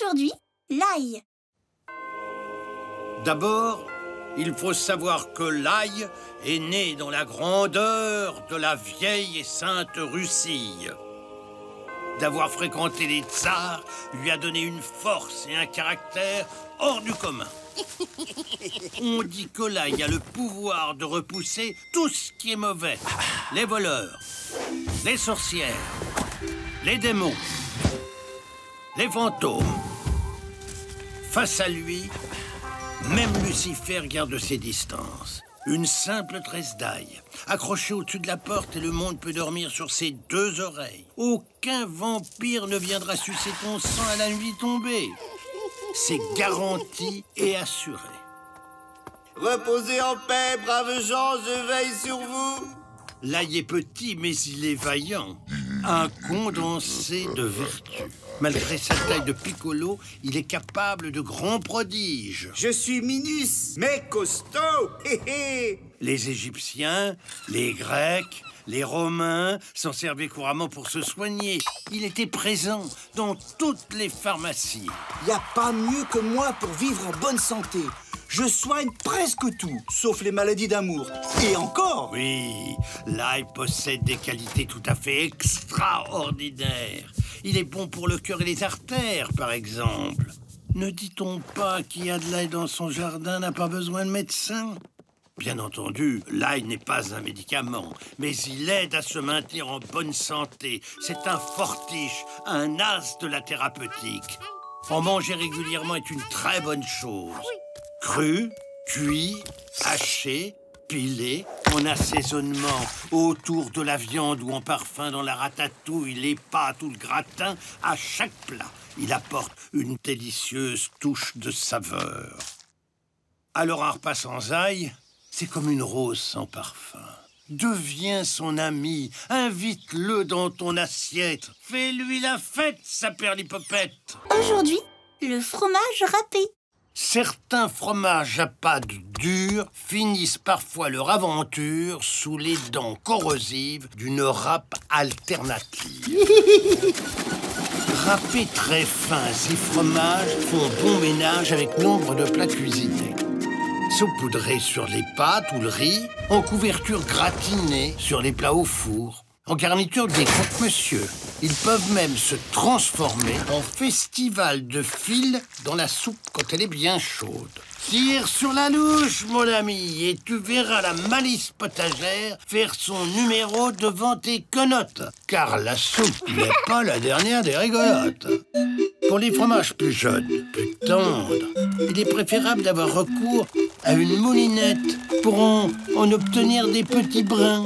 Aujourd'hui, l'ail. D'abord, il faut savoir que l'ail est né dans la grandeur de la vieille et sainte Russie. D'avoir fréquenté les tsars lui a donné une force et un caractère hors du commun. On dit que l'ail a le pouvoir de repousser tout ce qui est mauvais. Les voleurs, les sorcières, les démons, les fantômes. Face à lui, même Lucifer garde ses distances. Une simple tresse d'ail, accrochée au-dessus de la porte, et le monde peut dormir sur ses deux oreilles. Aucun vampire ne viendra sucer ton sang à la nuit tombée. C'est garanti et assuré. Reposez en paix, braves gens, je veille sur vous. L'ail est petit, mais il est vaillant. Un condensé de vertu. Malgré sa taille de piccolo, il est capable de grands prodiges. Je suis minus, mais costaud. Les Égyptiens, les Grecs, les Romains s'en servaient couramment pour se soigner. Il était présent dans toutes les pharmacies. Y a pas mieux que moi pour vivre en bonne santé. Je soigne presque tout, sauf les maladies d'amour. Et encore! Oui, l'ail possède des qualités tout à fait extraordinaires. Il est bon pour le cœur et les artères, par exemple. Ne dit-on pas qui a de l'ail dans son jardin n'a pas besoin de médecin? Bien entendu, l'ail n'est pas un médicament, mais il aide à se maintenir en bonne santé. C'est un fortiche, un as de la thérapeutique. En manger régulièrement est une très bonne chose. Cru, cuit, haché, pilé, en assaisonnement, autour de la viande ou en parfum dans la ratatouille, les pâtes ou le gratin, à chaque plat, il apporte une délicieuse touche de saveur. Alors un repas sans ail, c'est comme une rose sans parfum. Deviens son ami, invite-le dans ton assiette. Fais-lui la fête, sa perlipopette. Aujourd'hui, le fromage râpé. Certains fromages à pâte dure finissent parfois leur aventure sous les dents corrosives d'une râpe alternative. Râpés très fins, ces fromages font bon ménage avec nombre de plats cuisinés. Saupoudrés sur les pâtes ou le riz, en couverture gratinée sur les plats au four, en garniture des croque-monsieur. Ils peuvent même se transformer en festival de fil dans la soupe quand elle est bien chaude. Tire sur la louche, mon ami, et tu verras la malice potagère faire son numéro devant tes quenottes. Car la soupe n'est pas la dernière des rigolotes. Pour les fromages plus jeunes, plus tendres, il est préférable d'avoir recours à une moulinette pour en obtenir des petits brins.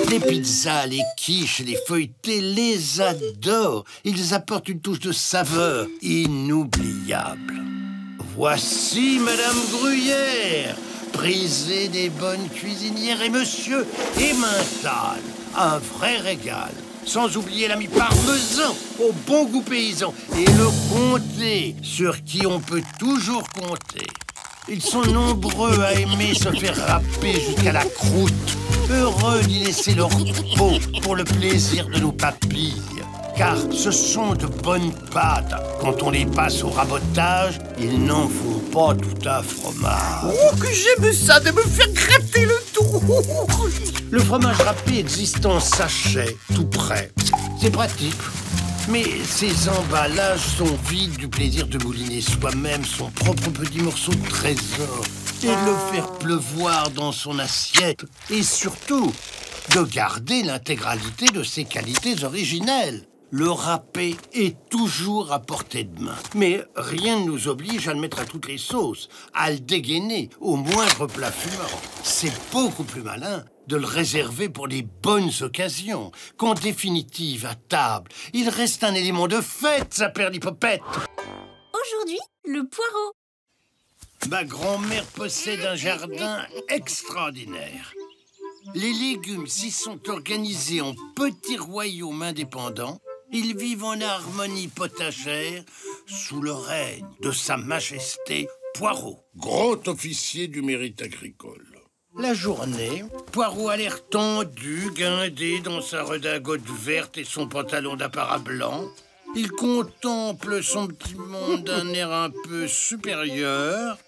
Les pizzas, les quiches, les feuilletés les adorent. Ils apportent une touche de saveur inoubliable. Voici Madame Gruyère, prisée des bonnes cuisinières, et Monsieur Emmental, un vrai régal. Sans oublier l'ami parmesan, au bon goût paysan, et le comté, sur qui on peut toujours compter. Ils sont nombreux à aimer se faire râper jusqu'à la croûte, heureux d'y laisser leur peau pour le plaisir de nos papilles. Car ce sont de bonnes pâtes. Quand on les passe au rabotage, ils n'en font pas tout un fromage. Oh, que j'aime ça, de me faire gratter le tout. Le fromage râpé existe en sachet, tout prêt. C'est pratique. Mais ces emballages sont vides du plaisir de mouliner soi-même son propre petit morceau de trésor et de le faire pleuvoir dans son assiette. Et surtout, de garder l'intégralité de ses qualités originelles. Le râpé est toujours à portée de main. Mais rien ne nous oblige à le mettre à toutes les sauces, à le dégainer au moindre plat fumant. C'est beaucoup plus malin de le réserver pour les bonnes occasions, qu'en définitive, à table, il reste un élément de fête, sa perlipopette. Aujourd'hui, le poireau. Ma grand-mère possède un jardin extraordinaire. Les légumes s'y sont organisés en petits royaumes indépendants. Ils vivent en harmonie potagère sous le règne de Sa Majesté Poireau, grand officier du mérite agricole. La journée, Poireau a l'air tendu, guindé dans sa redingote verte et son pantalon d'apparat blanc. Il contemple son petit monde d'un air un peu supérieur.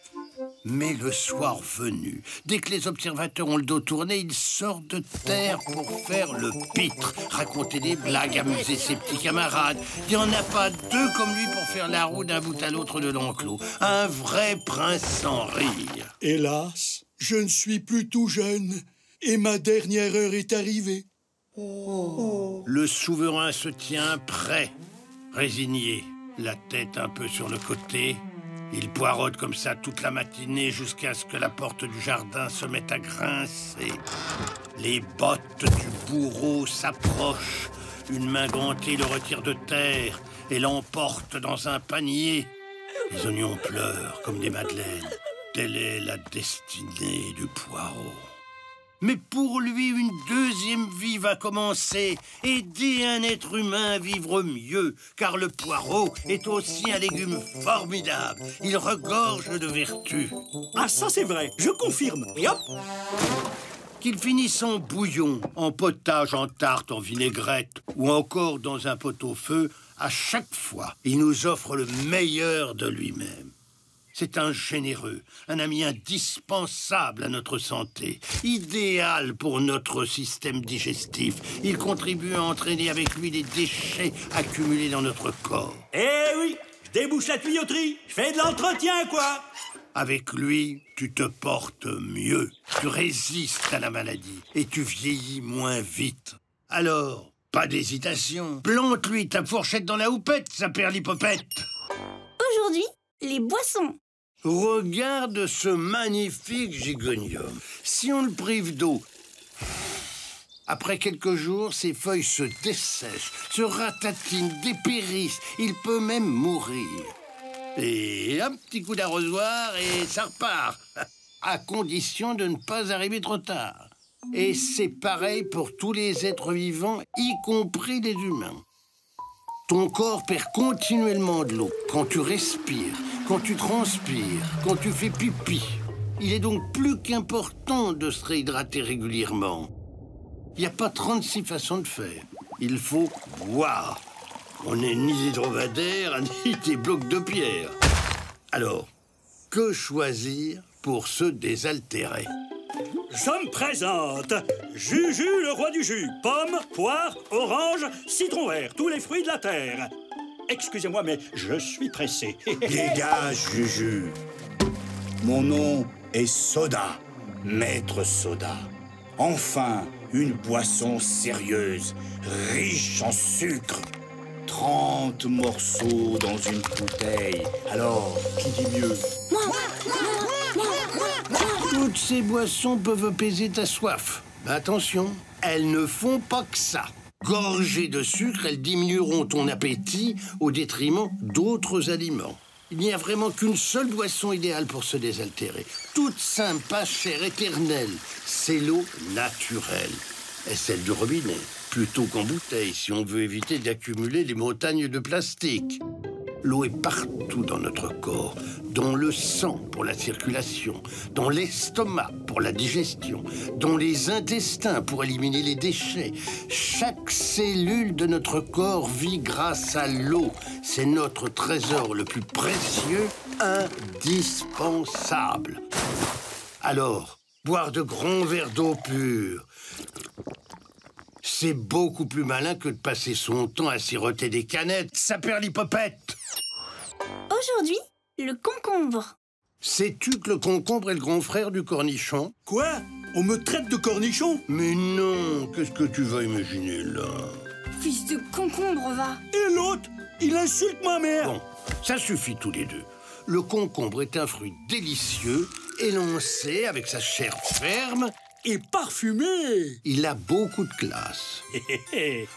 Mais le soir venu, dès que les observateurs ont le dos tourné, il sort de terre pour faire le pitre, raconter des blagues, amuser ses petits camarades. Il n'y en a pas deux comme lui pour faire la roue d'un bout à l'autre de l'enclos. Un vrai prince sans rire. Hélas, je ne suis plus tout jeune et ma dernière heure est arrivée. Le souverain se tient prêt, résigné, la tête un peu sur le côté. Il poireaute comme ça toute la matinée jusqu'à ce que la porte du jardin se mette à grincer. Les bottes du bourreau s'approchent. Une main gantée le retire de terre et l'emporte dans un panier. Les oignons pleurent comme des madeleines. Telle est la destinée du poireau. Mais pour lui, une deuxième vie va commencer. Aider un être humain à vivre mieux. Car le poireau est aussi un légume formidable. Il regorge de vertus. Ah, ça c'est vrai, je confirme. Et hop! Qu'il finisse en bouillon, en potage, en tarte, en vinaigrette ou encore dans un pot-au-feu, à chaque fois, il nous offre le meilleur de lui-même. C'est un généreux, un ami indispensable à notre santé, idéal pour notre système digestif. Il contribue à entraîner avec lui les déchets accumulés dans notre corps. Eh oui, je débouche la tuyauterie, je fais de l'entretien, quoi. Avec lui, tu te portes mieux, tu résistes à la maladie et tu vieillis moins vite. Alors, pas d'hésitation, plante-lui ta fourchette dans la houppette, sa perlipopette. Aujourd'hui, les boissons. Regarde ce magnifique gigonium. Si on le prive d'eau, après quelques jours, ses feuilles se dessèchent, se ratatinent, dépérissent. Il peut même mourir. Et un petit coup d'arrosoir et ça repart. À condition de ne pas arriver trop tard. Et c'est pareil pour tous les êtres vivants, y compris les humains. Ton corps perd continuellement de l'eau quand tu respires, quand tu transpires, quand tu fais pipi. Il est donc plus qu'important de se réhydrater régulièrement. Il n'y a pas 36 façons de faire. Il faut boire. On n'est ni des dromadaires, ni des blocs de pierre. Alors, que choisir pour se désaltérer? Je me présente. Juju, le roi du jus. Pomme, poire, orange, citron vert, tous les fruits de la terre. Excusez-moi, mais je suis pressé. Dégage, Juju. Mon nom est Soda, maître Soda. Enfin, une boisson sérieuse, riche en sucre. 30 morceaux dans une bouteille. Alors, qui dit mieux? Toutes ces boissons peuvent apaiser ta soif. Mais attention, elles ne font pas que ça. Gorgées de sucre, elles diminueront ton appétit au détriment d'autres aliments. Il n'y a vraiment qu'une seule boisson idéale pour se désaltérer. Toute simple, pas chère, éternelle. C'est l'eau naturelle. Et celle du robinet. Plutôt qu'en bouteille, si on veut éviter d'accumuler les montagnes de plastique. L'eau est partout dans notre corps, dans le sang pour la circulation, dans l'estomac pour la digestion, dans les intestins pour éliminer les déchets. Chaque cellule de notre corps vit grâce à l'eau. C'est notre trésor le plus précieux, indispensable. Alors, boire de grands verres d'eau pure, c'est beaucoup plus malin que de passer son temps à siroter des canettes. Ça perd l'hypopète. Aujourd'hui, le concombre. Sais-tu que le concombre est le grand frère du cornichon? Quoi? On me traite de cornichon? Mais non, qu'est-ce que tu vas imaginer là? Fils de concombre, va. Et l'autre? Il insulte ma mère. Bon, ça suffit tous les deux. Le concombre est un fruit délicieux, élancé avec sa chair ferme. Et parfumé. Il a beaucoup de classe.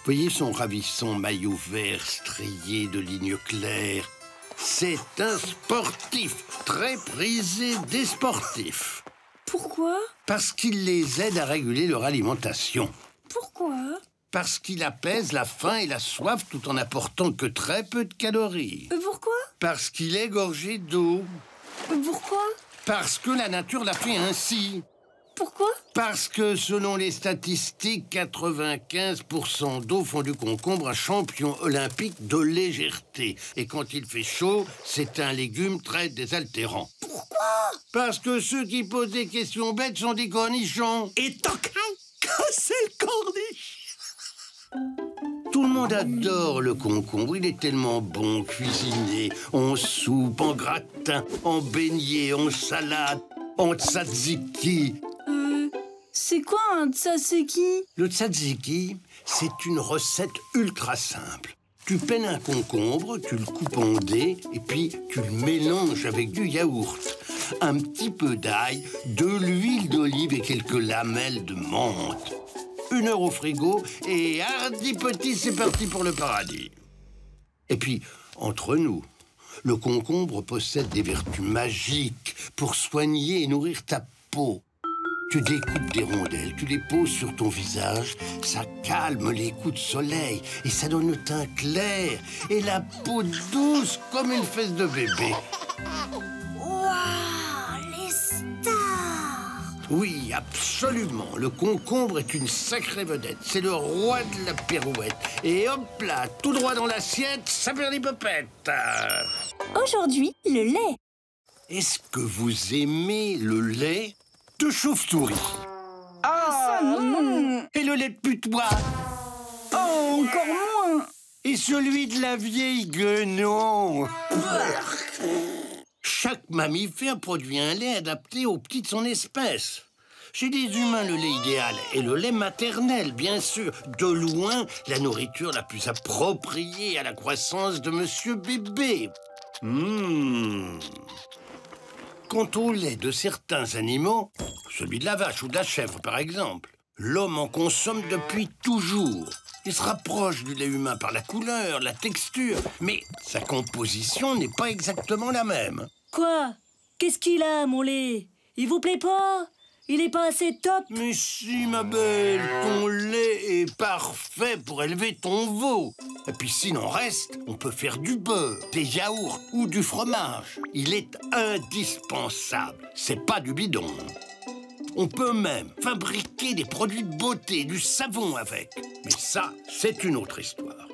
Voyez son ravissant maillot vert strié de lignes claires. C'est un sportif, très prisé des sportifs. Pourquoi? Parce qu'il les aide à réguler leur alimentation. Pourquoi? Parce qu'il apaise la faim et la soif tout en apportant que très peu de calories. Pourquoi? Parce qu'il est gorgé d'eau. Pourquoi? Parce que la nature l'a fait ainsi. Pourquoi? Parce que, selon les statistiques, 95% d'eau font du concombre un champion olympique de légèreté. Et quand il fait chaud, c'est un légume très désaltérant. Pourquoi? Parce que ceux qui posent des questions bêtes sont des cornichons. Et toc! Cassez le corniche! Tout le monde adore le concombre. Il est tellement bon cuisiné. En soupe, en gratin, en beignet, en salade, en tzatziki. C'est quoi un tzatziki? Le tzatziki, c'est une recette ultra simple. Tu peines un concombre, tu le coupes en dés et puis tu le mélanges avec du yaourt. Un petit peu d'ail, de l'huile d'olive et quelques lamelles de menthe. 1 heure au frigo et hardi petit, c'est parti pour le paradis. Et puis, entre nous, le concombre possède des vertus magiques pour soigner et nourrir ta peau. Tu découpes des rondelles, tu les poses sur ton visage, ça calme les coups de soleil et ça donne le teint clair et la peau douce comme une fesse de bébé. Waouh, les stars! Oui, absolument. Le concombre est une sacrée vedette. C'est le roi de la pirouette. Et hop là, tout droit dans l'assiette, ça perd les popettes. Aujourd'hui, le lait. Est-ce que vous aimez le lait de chauve-souris? Ah, non! Et le lait de putois? Oh, encore moins! Et celui de la vieille guenon? Chaque mammifère produit un lait adapté aux petits de son espèce. Chez les humains, le lait idéal est le lait maternel, bien sûr. De loin, la nourriture la plus appropriée à la croissance de Monsieur Bébé. Quant au lait de certains animaux, celui de la vache ou de la chèvre par exemple, l'homme en consomme depuis toujours. Il se rapproche du lait humain par la couleur, la texture, mais sa composition n'est pas exactement la même. Quoi? Qu'est-ce qu'il a, mon lait? Il vous plaît pas? Il est pas assez top? Mais si, ma belle, ton lait est parfait pour élever ton veau. Et puis s'il en reste, on peut faire du beurre, des yaourts ou du fromage. Il est indispensable, c'est pas du bidon. On peut même fabriquer des produits de beauté, du savon avec. Mais ça, c'est une autre histoire.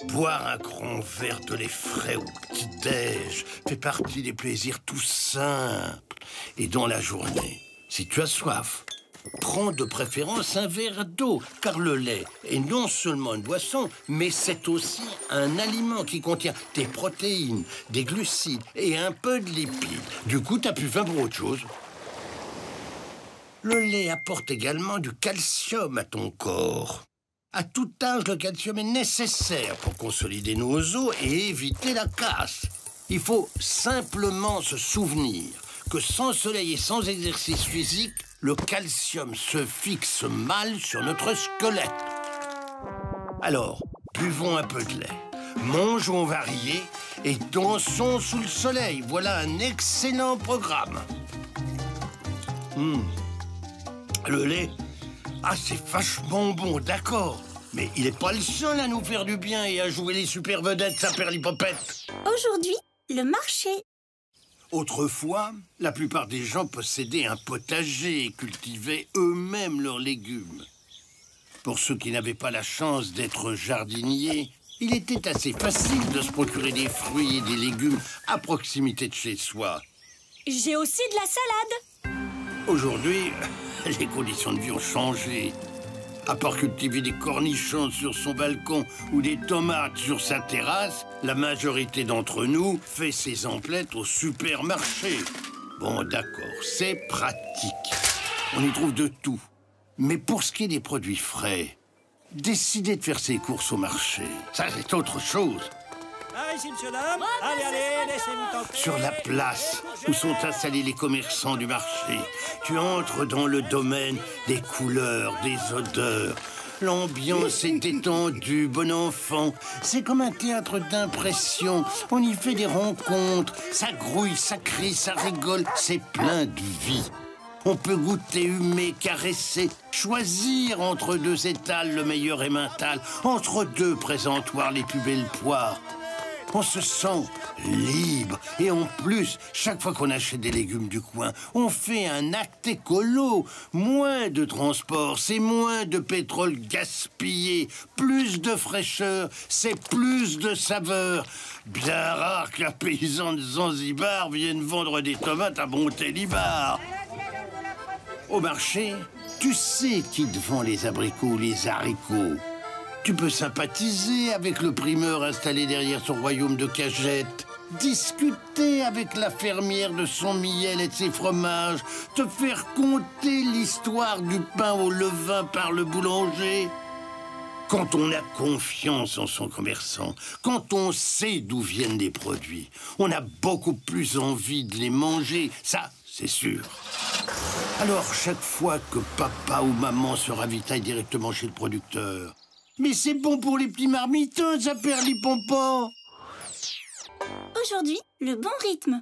Boire un grand verre de lait frais au petit-déj fait partie des plaisirs tout simples. Et dans la journée, si tu as soif, prends de préférence un verre d'eau, car le lait est non seulement une boisson, mais c'est aussi un aliment qui contient des protéines, des glucides et un peu de lipides. Du coup, t'as plus faim pour autre chose. Le lait apporte également du calcium à ton corps. À tout âge, le calcium est nécessaire pour consolider nos os et éviter la casse. Il faut simplement se souvenir que sans soleil et sans exercice physique, le calcium se fixe mal sur notre squelette. Alors, buvons un peu de lait, mangeons varié et dansons sous le soleil. Voilà un excellent programme. Le lait, c'est vachement bon, d'accord. Mais il n'est pas le seul à nous faire du bien et à jouer les super vedettes, sa perlipopette. Aujourd'hui, le marché. Autrefois, la plupart des gens possédaient un potager et cultivaient eux-mêmes leurs légumes. Pour ceux qui n'avaient pas la chance d'être jardiniers, il était assez facile de se procurer des fruits et des légumes à proximité de chez soi. J'ai aussi de la salade. Aujourd'hui, les conditions de vie ont changé. À part cultiver des cornichons sur son balcon ou des tomates sur sa terrasse, la majorité d'entre nous fait ses emplettes au supermarché. Bon, d'accord, c'est pratique. On y trouve de tout. Mais pour ce qui est des produits frais, décider de faire ses courses au marché, ça c'est autre chose. Ah, ici, monsieur, dame. Allez, laissez-vous tenter. Sur la place où sont installés les commerçants du marché, tu entres dans le domaine des couleurs, des odeurs. L'ambiance est détendue, bon enfant. C'est comme un théâtre d'impression. On y fait des rencontres. Ça grouille, ça crie, ça rigole. C'est plein de vie. On peut goûter, humer, caresser, choisir entre deux étals le meilleur emmental, entre deux présentoirs les plus belles poires. On se sent libre. Et en plus, chaque fois qu'on achète des légumes du coin, on fait un acte écolo. Moins de transport, c'est moins de pétrole gaspillé. Plus de fraîcheur, c'est plus de saveur. Bien rare qu'un paysan de Zanzibar vienne vendre des tomates à Montélimar. Au marché, tu sais qui te vend les abricots ou les haricots. Tu peux sympathiser avec le primeur installé derrière son royaume de cagettes, discuter avec la fermière de son miel et de ses fromages, te faire conter l'histoire du pain au levain par le boulanger. Quand on a confiance en son commerçant, quand on sait d'où viennent les produits, on a beaucoup plus envie de les manger, ça, c'est sûr. Alors, chaque fois que papa ou maman se ravitaille directement chez le producteur, mais c'est bon pour les petits marmitons, ça perlipompon. Aujourd'hui, le bon rythme.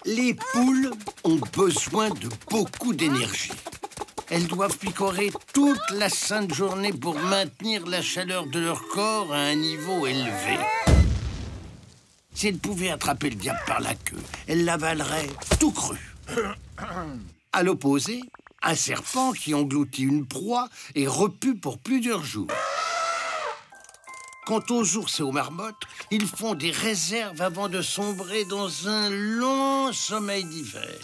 Les poules ont besoin de beaucoup d'énergie. Elles doivent picorer toute la sainte journée pour maintenir la chaleur de leur corps à un niveau élevé. Si elles pouvaient attraper le diable par la queue, elles l'avaleraient tout cru. À l'opposé, un serpent qui engloutit une proie est repu pour plusieurs jours. Quant aux ours et aux marmottes, ils font des réserves avant de sombrer dans un long sommeil d'hiver.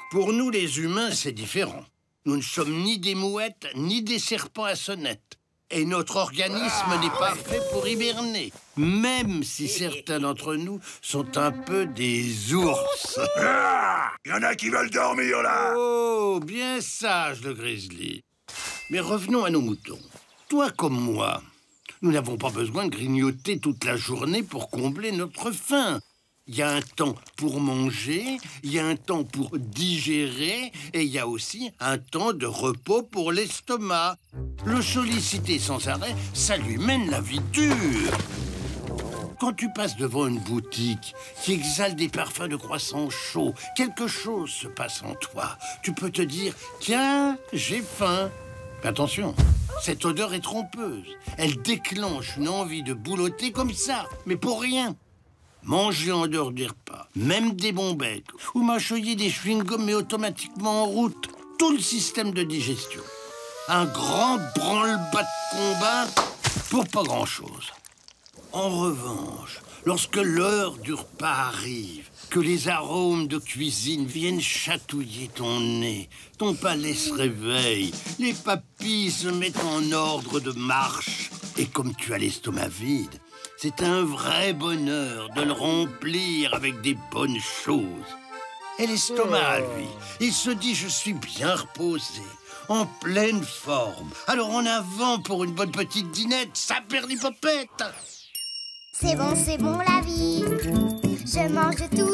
Pour nous, les humains, c'est différent. Nous ne sommes ni des mouettes, ni des serpents à sonnette. Et notre organisme n'est pas fait pour hiberner, même si certains d'entre nous sont un peu des ours. Il y en a qui veulent dormir, là. Oh, bien sage, le grizzly. Mais revenons à nos moutons. Toi comme moi, nous n'avons pas besoin de grignoter toute la journée pour combler notre faim. Il y a un temps pour manger, il y a un temps pour digérer, et il y a aussi un temps de repos pour l'estomac. Le solliciter sans arrêt, ça lui mène la vie dure. Quand tu passes devant une boutique qui exhale des parfums de croissants chauds, quelque chose se passe en toi. Tu peux te dire, tiens, j'ai faim. Attention, cette odeur est trompeuse. Elle déclenche une envie de boulotter comme ça, mais pour rien. Manger en dehors des repas, même des bombettes, ou mâchouiller des chewing-gums mais automatiquement en route. Tout le système de digestion. Un grand branle-bas de combat pour pas grand-chose. En revanche, lorsque l'heure du repas arrive, que les arômes de cuisine viennent chatouiller ton nez, ton palais se réveille, les papilles se mettent en ordre de marche. Et comme tu as l'estomac vide, c'est un vrai bonheur de le remplir avec des bonnes choses. Et l'estomac, lui, il se dit « je suis bien reposé, en pleine forme. Alors en avant pour une bonne petite dînette, ça perlipopette !» C'est bon la vie. Je mange de tout